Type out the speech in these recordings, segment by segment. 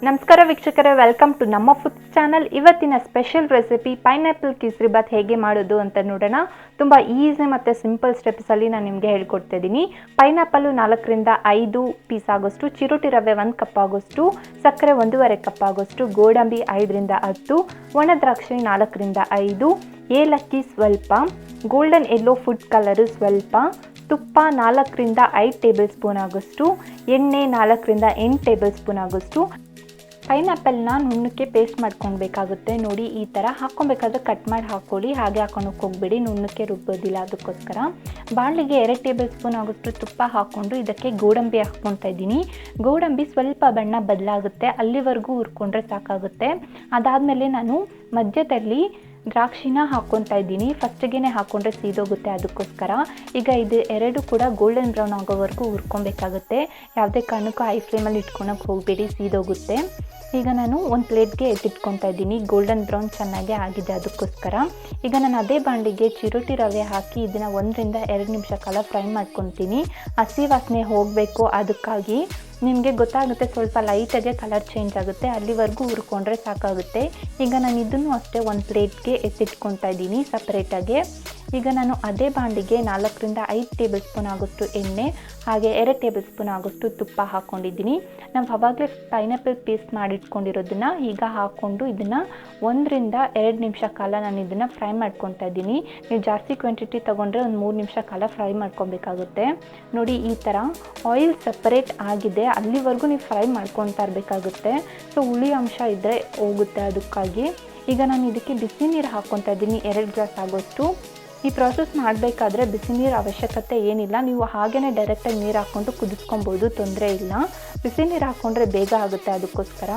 ನಮಸ್ಕಾರ ವೀಕ್ಷಕರೇ, welcome to ನಮ್ಮ ಫುಡ್ ಚಾನಲ್. ಇವತ್ತಿನ ಸ್ಪೆಷಲ್ ರೆಸಿಪಿ ಪೈನಾಪಲ್ ಕೇಸರಿಬಾತ್ ಹೇಗೆ ಮಾಡೋದು ಅಂತ ನೋಡೋಣ. ತುಂಬ ಈಸಿ ಮತ್ತು ಸಿಂಪಲ್ ಸ್ಟೆಪ್ಸಲ್ಲಿ ನಾನು ನಿಮಗೆ ಹೇಳ್ಕೊಡ್ತಾ ಇದ್ದೀನಿ. ಪೈನಾಪಲ್ಲು 4ರಿಂದ 5 ಪೀಸ್ ಆಗೋಷ್ಟು, ಚಿರೋಟಿ ರವೆ 1 ಕಪ್ ಆಗೋಷ್ಟು, ಸಕ್ಕರೆ 1.5 ಕಪ್ ಆಗೋಷ್ಟು, ಗೋಡಂಬಿ 5ರಿಂದ 10, ಒಣ ದ್ರಾಕ್ಷಿ 4ರಿಂದ 5, ಏಲಕ್ಕಿ ಸ್ವಲ್ಪ, ಗೋಲ್ಡನ್ ಯೆಲ್ಲೋ ಫುಡ್ ಕಲರು ಸ್ವಲ್ಪ, ತುಪ್ಪ 4ರಿಂದ 5 ಟೇಬಲ್ ಸ್ಪೂನ್ ಆಗೋಷ್ಟು, ಎಣ್ಣೆ 4ರಿಂದ 8 ಟೇಬಲ್ ಸ್ಪೂನ್ ಆಗೋಷ್ಟು. ಪೈನಾಪಲ್ನ ನುಣ್ಣಕ್ಕೆ ಪೇಸ್ಟ್ ಮಾಡ್ಕೊಳ್ಬೇಕಾಗುತ್ತೆ. ನೋಡಿ, ಈ ಥರ ಹಾಕ್ಕೊಬೇಕಾದ್ರೆ ಕಟ್ ಮಾಡಿ ಹಾಕ್ಕೊಳ್ಳಿ, ಹಾಗೆ ಹಾಕೊಳಕ್ಕೆ ಹೋಗಬೇಡಿ, ನುಣ್ಣಕ್ಕೆ ರುಬ್ಬೋದಿಲ್ಲ. ಅದಕ್ಕೋಸ್ಕರ ಬಾಣಲಿಗೆ 2 ಟೇಬಲ್ ಸ್ಪೂನ್ ಆಗೋಷ್ಟು ತುಪ್ಪ ಹಾಕ್ಕೊಂಡು ಇದಕ್ಕೆ ಗೋಡಂಬಿ ಹಾಕ್ಕೊತಾ ಇದ್ದೀನಿ. ಗೋಡಂಬಿ ಸ್ವಲ್ಪ ಬಣ್ಣ ಬದಲಾಗುತ್ತೆ, ಅಲ್ಲಿವರೆಗೂ ಹುರ್ಕೊಂಡ್ರೆ ಸಾಕಾಗುತ್ತೆ. ಅದಾದಮೇಲೆ ನಾನು ಮಧ್ಯದಲ್ಲಿ ದ್ರಾಕ್ಷಿನ ಹಾಕ್ಕೊತಾ ಇದ್ದೀನಿ. ಫಸ್ಟಿಗೆ ಹಾಕ್ಕೊಂಡ್ರೆ ಸೀದೋಗುತ್ತೆ, ಅದಕ್ಕೋಸ್ಕರ ಈಗ ಇದು ಎರಡು ಕೂಡ ಗೋಲ್ಡನ್ ಬ್ರೌನ್ ಆಗೋವರೆಗೂ ಹುರ್ಕೊಬೇಕಾಗುತ್ತೆ. ಯಾವುದೇ ಕಾರಣಕ್ಕೂ ಹೈ ಫ್ಲೇಮಲ್ಲಿ ಇಟ್ಕೊಳಕ್ಕೆ ಹೋಗಬೇಡಿ, ಸೀದೋಗುತ್ತೆ. ಈಗ ನಾನು ಒಂದು ಪ್ಲೇಟ್ಗೆ ಎತ್ತಿಟ್ಕೊತಾ ಇದ್ದೀನಿ. ಗೋಲ್ಡನ್ ಬ್ರೌನ್ ಚೆನ್ನಾಗಿ ಆಗಿದೆ, ಅದಕ್ಕೋಸ್ಕರ ಈಗ ನಾನು ಅದೇ ಬಾಣಲಿಗೆ ಚಿರೋಟಿ ರವೆ ಹಾಕಿ ಇದನ್ನು 1ರಿಂದ 2 ನಿಮಿಷ ಕಾಲ ಫ್ರೈ ಮಾಡ್ಕೊತೀನಿ. ಹಸಿ ವಾಸನೆ ಹೋಗಬೇಕು, ಅದಕ್ಕಾಗಿ ನಿಮಗೆ ಗೊತ್ತಾಗುತ್ತೆ, ಸ್ವಲ್ಪ ಲೈಟಾಗೆ ಕಲರ್ ಚೇಂಜ್ ಆಗುತ್ತೆ, ಅಲ್ಲಿವರೆಗೂ ಹುರ್ಕೊಂಡ್ರೆ ಸಾಕಾಗುತ್ತೆ. ಈಗ ನಾನು ಇದನ್ನು ಅಷ್ಟೇ ಒಂದು ಪ್ಲೇಟ್ಗೆ ಎತ್ತಿಟ್ಕೊತಾ ಇದ್ದೀನಿ ಸಪ್ರೇಟಾಗೆ. ಈಗ ನಾನು ಅದೇ ಬಾಣಲಿಗೆ 4ರಿಂದ 5 ಟೇಬಲ್ ಸ್ಪೂನ್ ಆಗೋಷ್ಟು ಎಣ್ಣೆ, ಹಾಗೆ 2 ಟೇಬಲ್ ಸ್ಪೂನ್ ಆಗೋಷ್ಟು ತುಪ್ಪ ಹಾಕ್ಕೊಂಡಿದ್ದೀನಿ. ನಾವು ಆವಾಗಲೇ ಪೈನಾಪಲ್ ಪೇಸ್ಟ್ ಮಾಡಿಟ್ಕೊಂಡಿರೋದನ್ನು ಈಗ ಹಾಕ್ಕೊಂಡು ಇದನ್ನು 1ರಿಂದ 2 ನಿಮಿಷ ಕಾಲ ನಾನು ಇದನ್ನು ಫ್ರೈ ಮಾಡ್ಕೊತಾ ಇದ್ದೀನಿ. ನೀವು ಜಾಸ್ತಿ ಕ್ವಾಂಟಿಟಿ ತೊಗೊಂಡ್ರೆ ಒಂದು 3 ನಿಮಿಷ ಕಾಲ ಫ್ರೈ ಮಾಡ್ಕೊಬೇಕಾಗುತ್ತೆ. ನೋಡಿ, ಈ ಥರ ಆಯಿಲ್ ಸಪ್ರೇಟ್ ಆಗಿದೆ, ಅಲ್ಲಿವರೆಗೂ ನೀವು ಫ್ರೈ ಮಾಡ್ಕೊತಾ ಇರಬೇಕಾಗುತ್ತೆ. ಸೊ ಹುಳಿ ಅಂಶ ಇದ್ದರೆ ಹೋಗುತ್ತೆ, ಅದಕ್ಕಾಗಿ ಈಗ ನಾನು ಇದಕ್ಕೆ ಬಿಸಿ ನೀರು ಹಾಕ್ಕೊತಾ ಇದ್ದೀನಿ, 2 ಗ್ಲಾಸ್ ಆಗೋಷ್ಟು. ಈ ಪ್ರಾಸೆಸ್ ಮಾಡಬೇಕಾದ್ರೆ ಬಿಸಿ ನೀರು ಅವಶ್ಯಕತೆ ಏನಿಲ್ಲ, ನೀವು ಹಾಗೇ ಡೈರೆಕ್ಟಾಗಿ ನೀರು ಹಾಕ್ಕೊಂಡು ಕುದಿಸ್ಕೊಬೋದು, ತೊಂದರೆ ಇಲ್ಲ. ಬಿಸಿ ನೀರು ಹಾಕ್ಕೊಂಡ್ರೆ ಬೇಗ ಆಗುತ್ತೆ, ಅದಕ್ಕೋಸ್ಕರ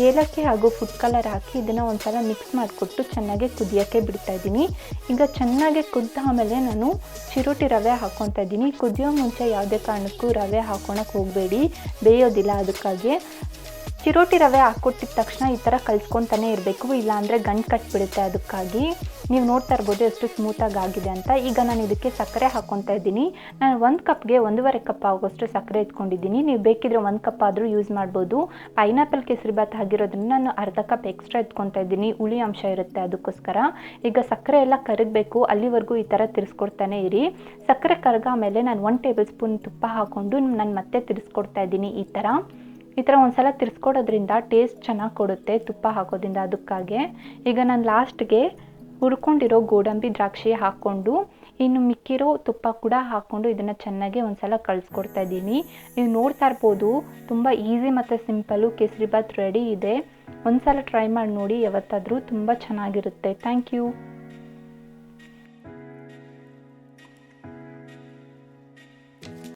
ಏಲಕ್ಕಿ ಹಾಗೂ ಫುಡ್ ಕಲರ್ ಹಾಕಿ ಇದನ್ನು ಒಂದು ಸಲ ಮಿಕ್ಸ್ ಮಾಡಿಕೊಟ್ಟು ಚೆನ್ನಾಗಿ ಕುದಿಯೋಕ್ಕೆ ಬಿಡ್ತಾಯಿದ್ದೀನಿ. ಈಗ ಚೆನ್ನಾಗಿ ಕುದ್ದ ಆಮೇಲೆ ನಾನು ಚಿರೋಟಿ ರವೆ ಹಾಕ್ಕೊತಾ ಇದ್ದೀನಿ. ಕುದಿಯೋ ಮುಂಚೆ ಯಾವುದೇ ಕಾರಣಕ್ಕೂ ರವೆ ಹಾಕ್ಕೊಳಕ್ಕೆ ಹೋಗಬೇಡಿ, ಬೇಯೋದಿಲ್ಲ. ಅದಕ್ಕಾಗಿ ಚಿರೋಟಿ ರವೆ ಹಾಕ್ಕೊಟ್ಟಿದ ತಕ್ಷಣ ಈ ಥರ ಕಲಿಸ್ಕೊತಾನೆ ಇರಬೇಕು, ಇಲ್ಲಾಂದರೆ ಗಂಟು ಕಟ್ಟಿಬಿಡುತ್ತೆ. ಅದಕ್ಕಾಗಿ ನೀವು ನೋಡ್ತಾ ಇರ್ಬೋದು ಎಷ್ಟು ಸ್ಮೂತಾಗಿ ಆಗಿದೆ ಅಂತ. ಈಗ ನಾನು ಇದಕ್ಕೆ ಸಕ್ಕರೆ ಹಾಕ್ಕೊತಾ ಇದ್ದೀನಿ. ನಾನು 1 ಕಪ್ಗೆ 1.5 ಕಪ್ ಆಗೋಷ್ಟು ಸಕ್ಕರೆ ಎತ್ಕೊಂಡಿದ್ದೀನಿ. ನೀವು ಬೇಕಿದ್ರೆ 1 ಕಪ್ ಆದರೂ ಯೂಸ್ ಮಾಡ್ಬೋದು. ಪೈನಾಪಲ್ ಕೇಸರಿಬಾತ್ ಆಗಿರೋದ್ರಿಂದ ನಾನು ಅರ್ಧ ಕಪ್ ಎಕ್ಸ್ಟ್ರಾ ಎತ್ಕೊತಾ ಇದ್ದೀನಿ, ಹುಳಿ ಅಂಶ ಇರುತ್ತೆ, ಅದಕ್ಕೋಸ್ಕರ. ಈಗ ಸಕ್ಕರೆ ಎಲ್ಲ ಕರಗಬೇಕು, ಅಲ್ಲಿವರೆಗೂ ಈ ಥರ ತಿರ್ಸ್ಕೊಡ್ತಾನೆ ಇರಿ. ಸಕ್ಕರೆ ಕರಗ ಮೇಲೆ ನಾನು 1 ಟೇಬಲ್ ಸ್ಪೂನ್ ತುಪ್ಪ ಹಾಕ್ಕೊಂಡು ನಾನು ಮತ್ತೆ ತಿರ್ಸ್ಕೊಡ್ತಾ ಇದ್ದೀನಿ. ಈ ಥರ ಒಂದು ಸಲ ತಿರ್ಸ್ಕೊಡೋದ್ರಿಂದ ಟೇಸ್ಟ್ ಚೆನ್ನಾಗಿ ಕೊಡುತ್ತೆ, ತುಪ್ಪ ಹಾಕೋದ್ರಿಂದ. ಅದಕ್ಕಾಗಿ ಈಗ ನಾನು ಲಾಸ್ಟ್ಗೆ ಹುರ್ಕೊಂಡಿರೋ ಗೋಡಂಬಿ ದ್ರಾಕ್ಷಿ ಹಾಕ್ಕೊಂಡು ಇನ್ನು ಮಿಕ್ಕಿರೋ ತುಪ್ಪ ಕೂಡ ಹಾಕ್ಕೊಂಡು ಇದನ್ನು ಚೆನ್ನಾಗಿ ಒಂದು ಸಲ ಕಳಿಸ್ಕೊಡ್ತಾ ಇದ್ದೀನಿ. ನೀವು ನೋಡ್ತಾ ಇರ್ಬೋದು, ತುಂಬ ಈಸಿ ಮತ್ತು ಸಿಂಪಲ್ಲು ಕೇಸರಿಬಾತ್ ರೆಡಿ ಇದೆ. ಒಂದು ಸಲ ಟ್ರೈ ಮಾಡಿ ನೋಡಿ ಯಾವತ್ತಾದರೂ, ತುಂಬ ಚೆನ್ನಾಗಿರುತ್ತೆ. Thank you.